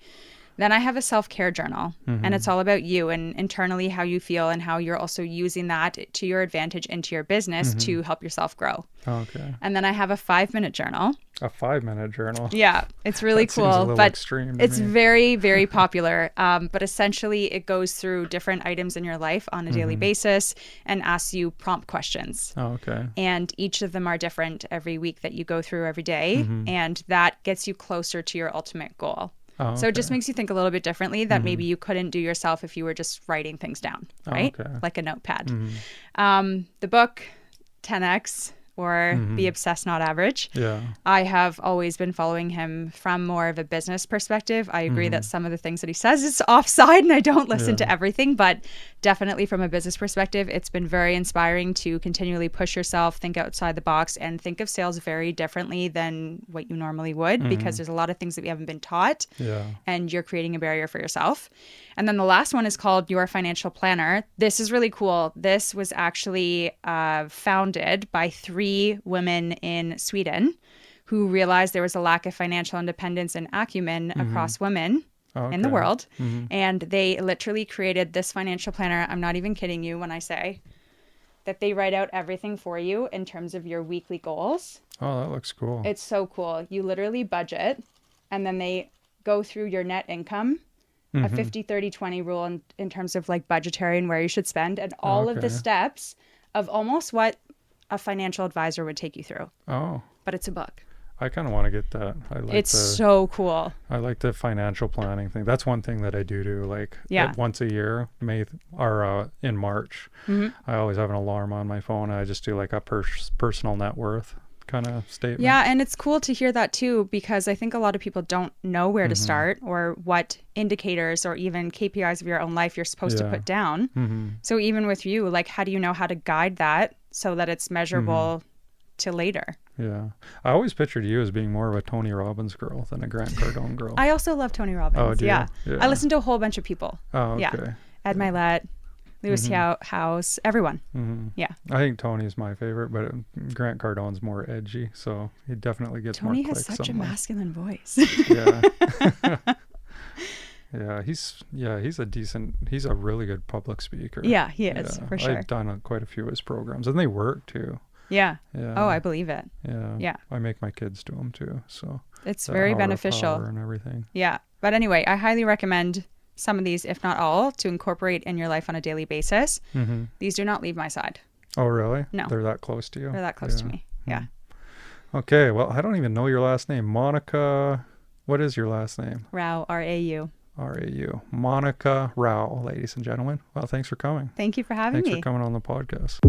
Then I have a self-care journal, and it's all about you and internally how you feel and how you're also using that to your advantage into your business to help yourself grow. Okay. And then I have a 5-minute journal. A 5-minute journal. Yeah, it's really That seems a cool, little but extreme to it's me. very, very popular. But essentially, it goes through different items in your life on a daily basis and asks you prompt questions. Oh, okay. And each of them are different every week that you go through every day, and that gets you closer to your ultimate goal. Oh, So it just okay. makes you think a little bit differently that maybe you couldn't do yourself if you were just writing things down, right? okay. Like a notepad. The book, 10X, or Be Obsessed, Not Average. Yeah. I have always been following him from more of a business perspective. I agree that some of the things that he says is offside and I don't listen to everything, but definitely from a business perspective, it's been very inspiring to continually push yourself, think outside the box, and think of sales very differently than what you normally would because there's a lot of things that we haven't been taught Yeah. and you're creating a barrier for yourself. And then the last one is called Your Financial Planner. This is really cool. This was actually founded by 3 women in Sweden who realized there was a lack of financial independence and acumen across women in the Okay. world. And they literally created this financial planner. I'm not even kidding you when I say that they write out everything for you in terms of your weekly goals. Oh, that looks cool. It's so cool. You literally budget and then they go through your net income, a 50-30-20 rule in terms of like budgetary and where you should spend, and all of the Okay. steps of almost what a financial advisor would take you through. Oh, But it's a book. I kind of want to get that. It's so cool. I like the financial planning thing. That's one thing that I do. Like Yeah. once a year, in March, I always have an alarm on my phone. I just do like a personal net worth kind of statement. Yeah, and it's cool to hear that too, because I think a lot of people don't know where to start or what indicators or even KPIs of your own life you're supposed to Yeah. put down. So even with you, like, how do you know how to guide that so that it's measurable to later? Yeah. I always pictured you as being more of a Tony Robbins girl than a Grant Cardone girl. I also love Tony Robbins. Oh, do you? Yeah. Yeah. I listen to a whole bunch of people. Oh, okay. Yeah. Ed Milet, Lewis House, everyone. Yeah. I think Tony's my favorite, but Grant Cardone's more edgy, so he definitely gets Tony more has clicks such a on my- masculine voice. Yeah. He's a really good public speaker. Yeah, he is, for sure. I've done quite a few of his programs, and they work too. Yeah. Yeah. Oh, I believe it. Yeah. Yeah. I make my kids do them too, so. It's the very Hour of beneficial. Power and everything. Yeah. But anyway, I highly recommend some of these, if not all, to incorporate in your life on a daily basis. These do not leave my side. Oh, really? No. They're that close to you? They're that close to me. Yeah. Okay, well, I don't even know your last name. Monika, what is your last name? Rau, R-A-U. R-A-U. Monika Rau, ladies and gentlemen. Well, thanks for coming. Thank you for having Thanks me. for coming on the podcast.